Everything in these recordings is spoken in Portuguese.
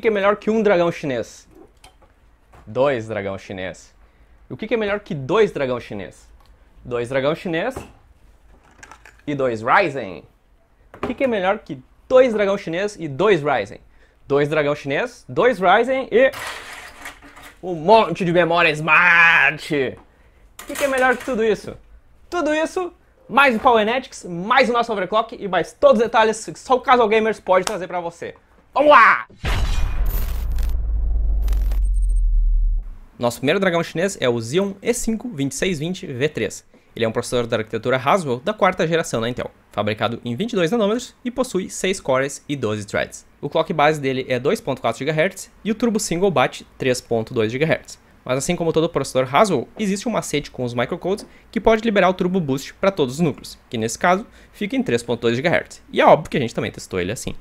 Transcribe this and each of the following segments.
que é melhor que um dragão chinês? 2 dragão chinês. E o que é melhor que 2 dragão chinês? 2 dragão chinês e 2 Ryzen. O que é melhor que 2 dragão chinês e 2 Ryzen? 2 dragão chinês, 2 Ryzen e um monte de memória Smart. O que é melhor que tudo isso? Tudo isso, mais o Powenetics, mais o nosso overclock e mais todos os detalhes que só o Casual Gamers pode trazer pra você. Vamos lá! Nosso primeiro dragão chinês é o Xeon E5 2620 V3. Ele é um processador da arquitetura Haswell da 4ª geração da Intel, fabricado em 22 nanômetros e possui 6 cores e 12 threads. O clock base dele é 2.4 GHz e o turbo single bate 3.2 GHz. Mas assim como todo processador Haswell, existe um macete com os microcodes que pode liberar o turbo boost para todos os núcleos, que nesse caso fica em 3.2 GHz. E é óbvio que a gente também testou ele assim.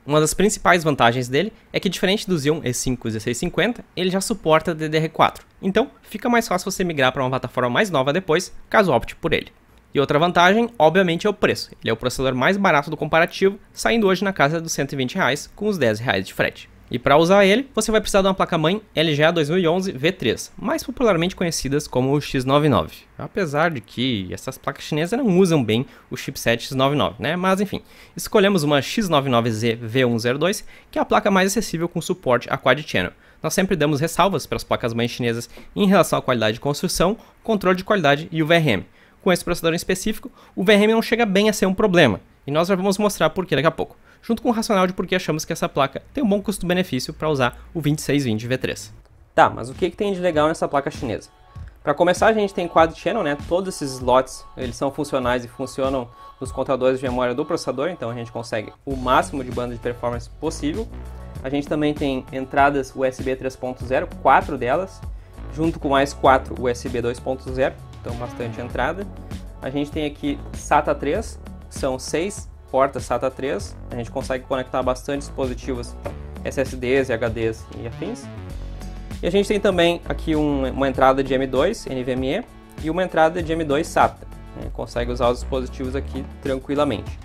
Uma das principais vantagens dele é que, diferente do Xeon E5 1650, ele já suporta DDR4, então fica mais fácil você migrar para uma plataforma mais nova depois, caso opte por ele. E outra vantagem, obviamente, é o preço. Ele é o processador mais barato do comparativo, saindo hoje na casa dos R$120 com os R$10 de frete. E para usar ele, você vai precisar de uma placa-mãe LGA 2011 V3, mais popularmente conhecidas como o X99. Apesar de que essas placas chinesas não usam bem o chipset X99, né? Mas enfim, escolhemos uma X99Z V102, que é a placa mais acessível com suporte a Quad Channel. Nós sempre damos ressalvas para as placas-mães chinesas em relação à qualidade de construção, controle de qualidade e o VRM. Com esse processador em específico, o VRM não chega bem a ser um problema, e nós já vamos mostrar por que daqui a pouco, junto com o racional de por que achamos que essa placa tem um bom custo-benefício para usar o 2620 V3. Tá, mas o que tem de legal nessa placa chinesa? Para começar, a gente tem Quad Channel, né? Todos esses slots, eles são funcionais e funcionam nos contadores de memória do processador, então a gente consegue o máximo de banda de performance possível. A gente também tem entradas USB 3.0, 4 delas, junto com mais 4 USB 2.0, então bastante entrada. A gente tem aqui SATA 3, são 6 portas SATA 3, a gente consegue conectar bastante dispositivos SSDs, HDs e afins. E a gente tem também aqui uma entrada de M2 NVMe e uma entrada de M2 SATA. Consegue usar os dispositivos aqui tranquilamente.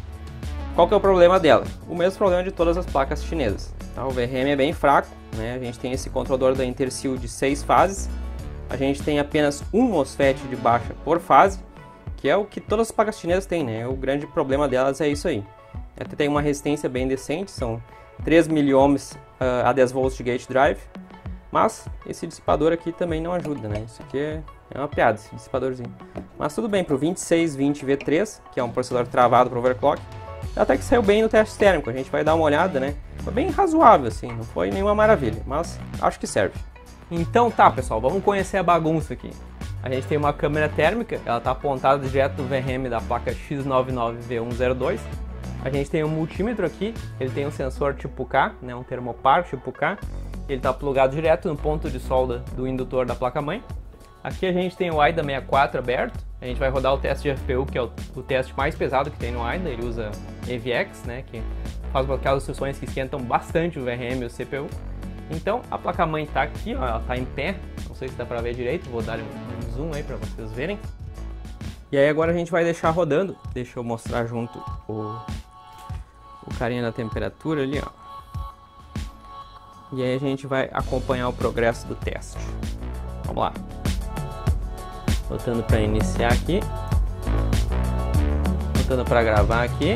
Qual que é o problema dela? O mesmo problema de todas as placas chinesas. Tá? O VRM é bem fraco, né? A gente tem esse controlador da Intersil de 6 fases, a gente tem apenas um MOSFET de baixa por fase, que é o que todas as placas chinesas têm, né? O grande problema delas é isso aí. Até tem uma resistência bem decente, são 3 mA a 10 volts de gate drive, mas esse dissipador aqui também não ajuda, né? Isso aqui é uma piada, esse dissipadorzinho. Mas tudo bem, para o 2620 V3, que é um processador travado para overclock, até que saiu bem no teste térmico, a gente vai dar uma olhada, né? Foi bem razoável, assim, não foi nenhuma maravilha, mas acho que serve. Então tá, pessoal, vamos conhecer a bagunça aqui. A gente tem uma câmera térmica, ela está apontada direto do VRM da placa X99V102. A gente tem um multímetro aqui, ele tem um sensor tipo K, né, um termopar tipo K. Ele está plugado direto no ponto de solda do indutor da placa-mãe. Aqui a gente tem o AIDA 64 aberto. A gente vai rodar o teste de FPU, que é o teste mais pesado que tem no AIDA. Ele usa AVX, né, que faz aquelas instruções que esquentam bastante o VRM e o CPU. Então a placa-mãe está aqui, ó, ela está em pé. Não sei se dá para ver direito, vou dar um zoom aí para vocês verem. E aí agora a gente vai deixar rodando. Deixa eu mostrar junto o carinha da temperatura ali, ó. E aí a gente vai acompanhar o progresso do teste. Vamos lá. Botando para iniciar aqui. Botando para gravar aqui.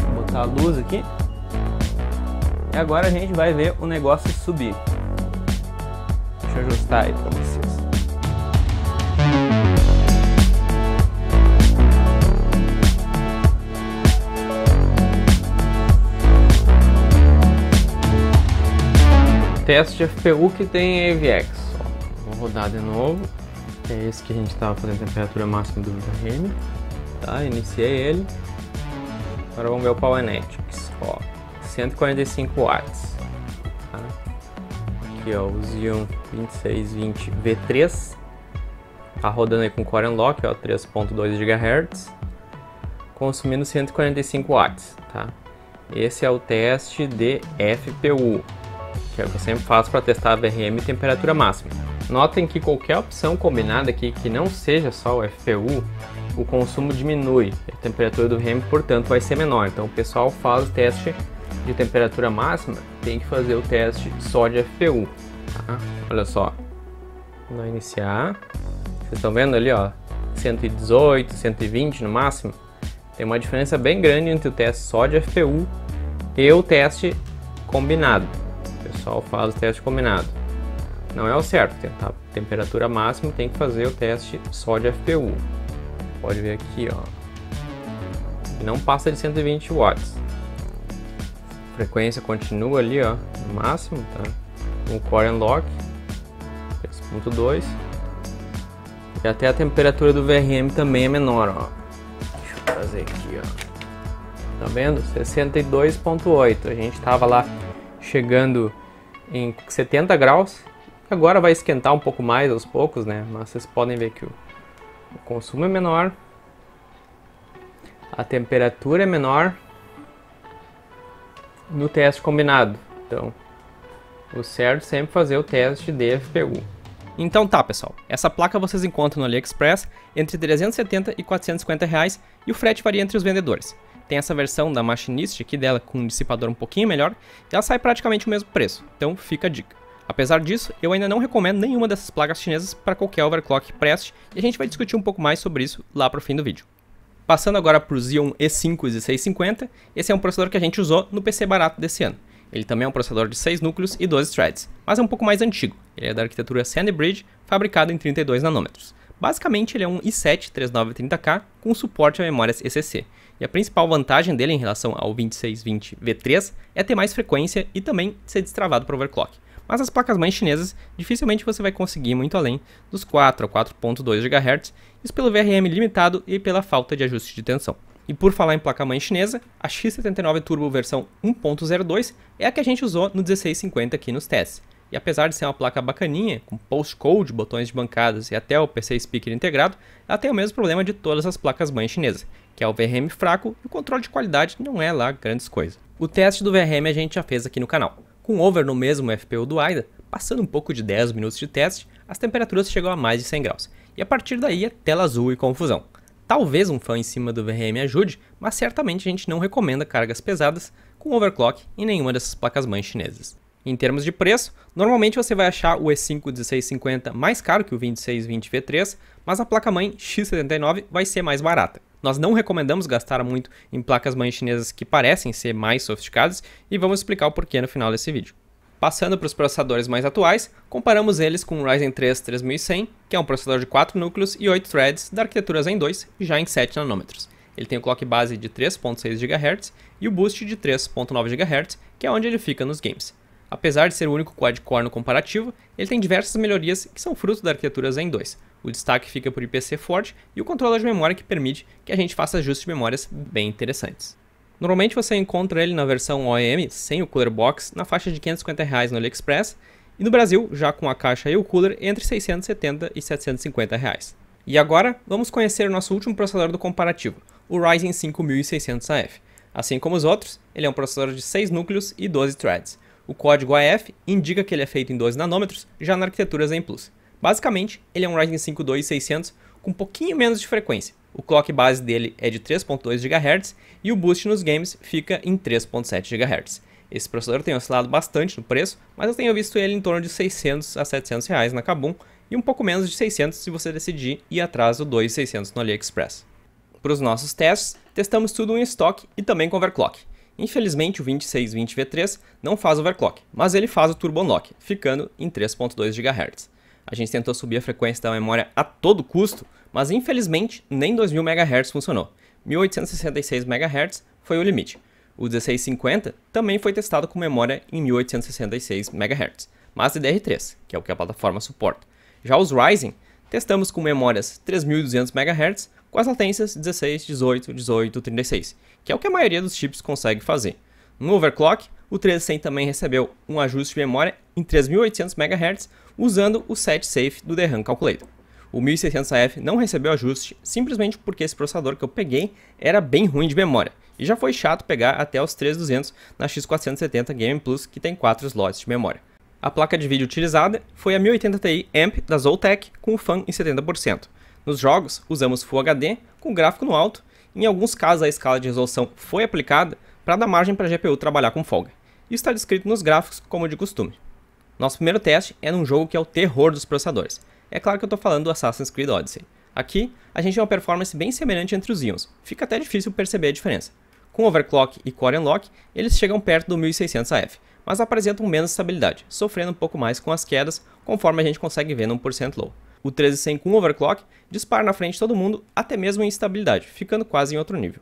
Vou botar a luz aqui. E agora a gente vai ver o negócio subir. Deixa eu ajustar aí para vocês. Teste de FPU que tem AVX. Vou rodar de novo. É esse que a gente estava fazendo a temperatura máxima do VRM. Tá, iniciei ele. Agora vamos ver o Powenetics. Ó, 145 watts. Tá? Aqui ó, o Xeon 2620 V3. Tá rodando aí com Core Unlock, ó, 3.2 GHz. Consumindo 145 watts. Tá? Esse é o teste de FPU, que é o que eu sempre faço para testar VRM e temperatura máxima. Notem que qualquer opção combinada aqui que não seja só o FPU, o consumo diminui, a temperatura do VRM, portanto, vai ser menor. Então o pessoal faz o teste de temperatura máxima, tem que fazer o teste só de FPU, tá? Olha só, vou iniciar, vocês estão vendo ali, ó, 118, 120 no máximo. Tem uma diferença bem grande entre o teste só de FPU e o teste combinado. O pessoal faz o teste combinado. Não é o certo, tentar temperatura máxima, tem que fazer o teste só de FPU. Pode ver aqui, ó, não passa de 120 watts. A frequência continua ali, ó, no máximo, tá? O Core Unlock 3.2. E até a temperatura do VRM também é menor, ó. Deixa eu trazer aqui, ó. Tá vendo? 62.8. A gente tava lá chegando em 70 graus. Agora vai esquentar um pouco mais aos poucos, né? Mas vocês podem ver que o consumo é menor. A temperatura é menor no teste combinado. Então, o certo é sempre fazer o teste de FPU. Então tá, pessoal, essa placa vocês encontram no AliExpress entre 370 e 450 reais e o frete varia entre os vendedores. Tem essa versão da Machinist aqui dela com um dissipador um pouquinho melhor e ela sai praticamente o mesmo preço, então fica a dica. Apesar disso, eu ainda não recomendo nenhuma dessas placas chinesas para qualquer overclock que preste e a gente vai discutir um pouco mais sobre isso lá pro fim do vídeo. Passando agora para o Xeon E5 1650, esse é um processador que a gente usou no PC barato desse ano. Ele também é um processador de 6 núcleos e 12 threads, mas é um pouco mais antigo. Ele é da arquitetura Sandy Bridge, fabricado em 32 nanômetros. Basicamente, ele é um i7 3930K com suporte a memórias ECC. E a principal vantagem dele em relação ao 2620 V3 é ter mais frequência e também ser destravado para overclock. Mas as placas-mães chinesas, dificilmente você vai conseguir muito além dos 4 a 4.2 GHz, isso pelo VRM limitado e pela falta de ajuste de tensão. E por falar em placa-mãe chinesa, a X79 Turbo versão 1.02 é a que a gente usou no 1650 aqui nos testes. E apesar de ser uma placa bacaninha, com postcode, botões de bancadas e até o PC Speaker integrado, ela tem o mesmo problema de todas as placas-mães chinesas, que é o VRM fraco e o controle de qualidade não é lá grandes coisas. O teste do VRM a gente já fez aqui no canal. Com over no mesmo FPU do AIDA, passando um pouco de 10 minutos de teste, as temperaturas chegam a mais de 100 graus. E a partir daí é tela azul e confusão. Talvez um fã em cima do VRM ajude, mas certamente a gente não recomenda cargas pesadas com overclock em nenhuma dessas placas-mães chinesas. Em termos de preço, normalmente você vai achar o E5 1650 mais caro que o 2620 V3, mas a placa-mãe X79 vai ser mais barata. Nós não recomendamos gastar muito em placas-mães chinesas que parecem ser mais sofisticadas e vamos explicar o porquê no final desse vídeo. Passando para os processadores mais atuais, comparamos eles com o Ryzen 3 3100, que é um processador de 4 núcleos e 8 threads da arquitetura Zen 2, já em 7 nanômetros. Ele tem o clock base de 3.6 GHz e o boost de 3.9 GHz, que é onde ele fica nos games. Apesar de ser o único quad-core no comparativo, ele tem diversas melhorias que são fruto da arquitetura Zen 2. O destaque fica por IPC forte e o controller de memória que permite que a gente faça ajustes de memórias bem interessantes. Normalmente você encontra ele na versão OEM, sem o cooler box, na faixa de R$550 no AliExpress, e no Brasil, já com a caixa e o cooler, entre R$670 e R$750. E agora, vamos conhecer o nosso último processador do comparativo, o Ryzen 5600AF. Assim como os outros, ele é um processador de 6 núcleos e 12 threads. O código AF indica que ele é feito em 12 nanômetros, já na arquitetura Zen Plus. Basicamente, ele é um Ryzen 5 2600 com um pouquinho menos de frequência. O clock base dele é de 3.2 GHz e o boost nos games fica em 3.7 GHz. Esse processador tem oscilado bastante no preço, mas eu tenho visto ele em torno de 600 a 700 reais na Kabum e um pouco menos de 600 se você decidir ir atrás do 2600 no AliExpress. Para os nossos testes, testamos tudo em estoque e também com overclock. Infelizmente o 2620 V3 não faz overclock, mas ele faz o Turbo Unlock, ficando em 3.2 GHz. A gente tentou subir a frequência da memória a todo custo, mas infelizmente nem 2000 MHz funcionou. 1866 MHz foi o limite. O 1650 também foi testado com memória em 1866 MHz, mas DDR3, que é o que a plataforma suporta. Já os Ryzen, testamos com memórias 3200 MHz com as latências 16, 18, 18, 36, que é o que a maioria dos chips consegue fazer. No overclock, o 1300 também recebeu um ajuste de memória em 3800 MHz usando o set safe do DRAM Calculator. O 1600AF não recebeu ajuste simplesmente porque esse processador que eu peguei era bem ruim de memória e já foi chato pegar até os 3200 na X470 Game Plus, que tem 4 slots de memória. A placa de vídeo utilizada foi a 1080 Ti Amp da Zotac com o fan em 70%. Nos jogos, usamos Full HD com gráfico no alto. Em alguns casos a escala de resolução foi aplicada, para dar margem para a GPU trabalhar com folga. Isso está descrito nos gráficos como de costume. Nosso primeiro teste é num jogo que é o terror dos processadores. É claro que eu estou falando do Assassin's Creed Odyssey. Aqui, a gente tem uma performance bem semelhante entre os íons, fica até difícil perceber a diferença. Com overclock e core unlock, eles chegam perto do 1600 AF, mas apresentam menos estabilidade, sofrendo um pouco mais com as quedas, conforme a gente consegue ver no 1% low. O 13100 com overclock dispara na frente de todo mundo, até mesmo em estabilidade, ficando quase em outro nível.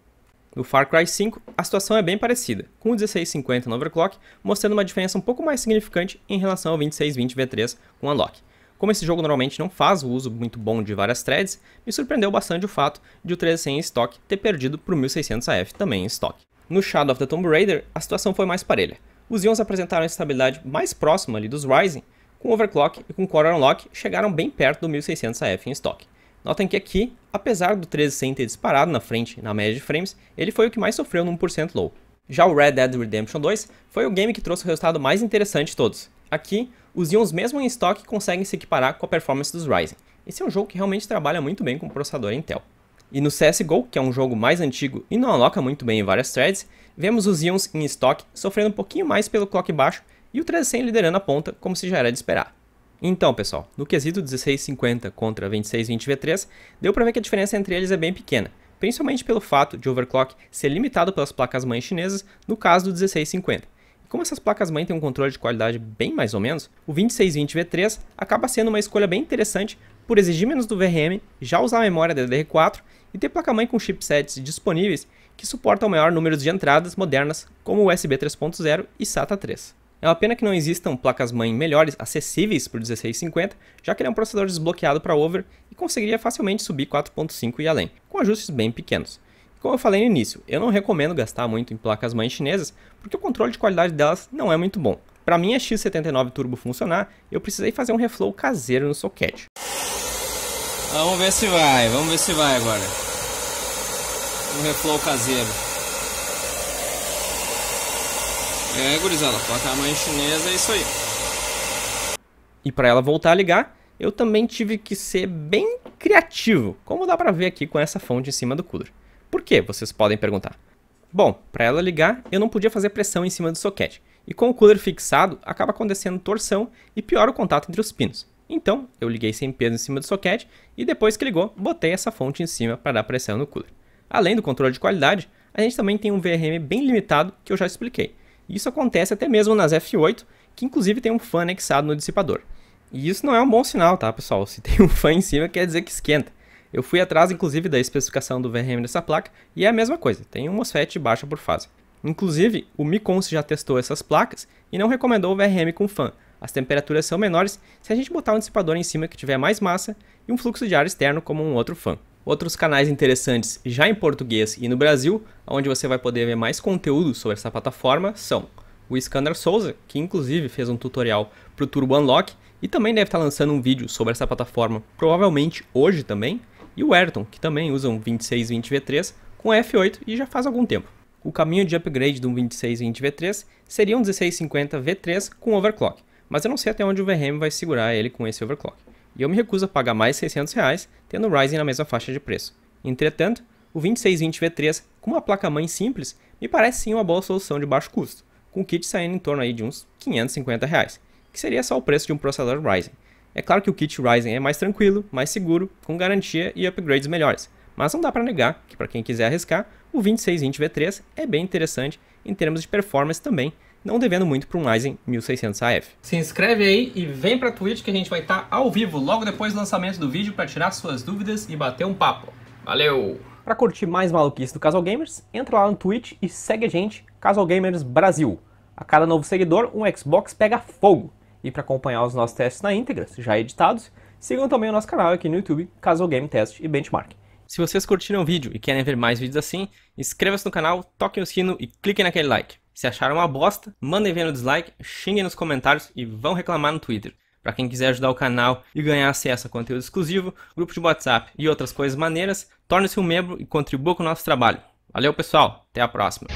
No Far Cry 5, a situação é bem parecida, com o 1650 no overclock mostrando uma diferença um pouco mais significante em relação ao 2620 V3 com unlock. Como esse jogo normalmente não faz o uso muito bom de várias threads, me surpreendeu bastante o fato de o 1300 em estoque ter perdido para o 1600 AF também em estoque. No Shadow of the Tomb Raider, a situação foi mais parelha. Os íons apresentaram a estabilidade mais próxima ali dos Ryzen, com overclock e com core unlock chegaram bem perto do 1600 AF em estoque. Notem que aqui, apesar do 1300 ter disparado na frente na média de frames, ele foi o que mais sofreu no 1% low. Já o Red Dead Redemption 2 foi o game que trouxe o resultado mais interessante de todos. Aqui, os íons mesmo em estoque conseguem se equiparar com a performance dos Ryzen. Esse é um jogo que realmente trabalha muito bem com o processador Intel. E no CSGO, que é um jogo mais antigo e não aloca muito bem em várias threads, vemos os íons em estoque sofrendo um pouquinho mais pelo clock baixo e o 1300 liderando a ponta como se já era de esperar. Então pessoal, no quesito 1650 contra 2620 V3, deu pra ver que a diferença entre eles é bem pequena, principalmente pelo fato de overclock ser limitado pelas placas-mãe chinesas no caso do 1650. E como essas placas-mãe têm um controle de qualidade bem mais ou menos, o 2620 V3 acaba sendo uma escolha bem interessante por exigir menos do VRM, já usar a memória DDR4 e ter placa-mãe com chipsets disponíveis que suportam maior número de entradas modernas como USB 3.0 e SATA 3. É uma pena que não existam placas-mãe melhores acessíveis para o 1650, já que ele é um processador desbloqueado para over e conseguiria facilmente subir 4.5 e além, com ajustes bem pequenos. Como eu falei no início, eu não recomendo gastar muito em placas-mãe chinesas, porque o controle de qualidade delas não é muito bom. Para minha X79 Turbo funcionar, eu precisei fazer um reflow caseiro no socket. Vamos ver se vai agora. Um reflow caseiro. Gurizada, placa-mãe chinesa é isso aí. E para ela voltar a ligar, eu também tive que ser bem criativo, como dá para ver aqui com essa fonte em cima do cooler. Por quê? Vocês podem perguntar. Bom, para ela ligar, eu não podia fazer pressão em cima do socket, e com o cooler fixado, acaba acontecendo torção e piora o contato entre os pinos. Então, eu liguei sem peso em cima do socket, e depois que ligou, botei essa fonte em cima para dar pressão no cooler. Além do controle de qualidade, a gente também tem um VRM bem limitado, que eu já expliquei. Isso acontece até mesmo nas F8, que inclusive tem um fan anexado no dissipador. E isso não é um bom sinal, tá, pessoal? Se tem um fan em cima, quer dizer que esquenta. Eu fui atrás, inclusive, da especificação do VRM dessa placa, e é a mesma coisa, tem um MOSFET baixa por fase. Inclusive, o Miconce já testou essas placas e não recomendou o VRM com fan. As temperaturas são menores se a gente botar um dissipador em cima que tiver mais massa e um fluxo de ar externo como um outro fan. Outros canais interessantes já em português e no Brasil, onde você vai poder ver mais conteúdo sobre essa plataforma, são o Iskander Souza, que inclusive fez um tutorial para o Turbo Unlock e também deve estar lançando um vídeo sobre essa plataforma, provavelmente hoje também, e o Ayrton, que também usa um 2620 V3 com F8 e já faz algum tempo. O caminho de upgrade do 2620 V3 seria um 1650 V3 com overclock, mas eu não sei até onde o VRM vai segurar ele com esse overclock. E eu me recuso a pagar mais R$600, tendo o Ryzen na mesma faixa de preço. Entretanto, o 2620 V3 com uma placa-mãe simples me parece sim uma boa solução de baixo custo, com o kit saindo em torno aí de uns R$550, que seria só o preço de um processador Ryzen. É claro que o kit Ryzen é mais tranquilo, mais seguro, com garantia e upgrades melhores, mas não dá para negar que para quem quiser arriscar, o 2620 V3 é bem interessante em termos de performance também, não devendo muito para um Ryzen 1600 AF. Se inscreve aí e vem para a Twitch que a gente vai estar ao vivo logo depois do lançamento do vídeo para tirar suas dúvidas e bater um papo. Valeu! Para curtir mais maluquice do Casual Gamers, entra lá no Twitch e segue a gente, Casual Gamers Brasil. A cada novo seguidor, um Xbox pega fogo. E para acompanhar os nossos testes na íntegra, já editados, sigam também o nosso canal aqui no YouTube, Casual Game Test e Benchmark. Se vocês curtiram o vídeo e querem ver mais vídeos assim, inscreva-se no canal, toquem o sino e cliquem naquele like. Se acharam uma bosta, mandem ver no dislike, xinguem nos comentários e vão reclamar no Twitter. Para quem quiser ajudar o canal e ganhar acesso a conteúdo exclusivo, grupo de WhatsApp e outras coisas maneiras, torne-se um membro e contribua com o nosso trabalho. Valeu pessoal, até a próxima!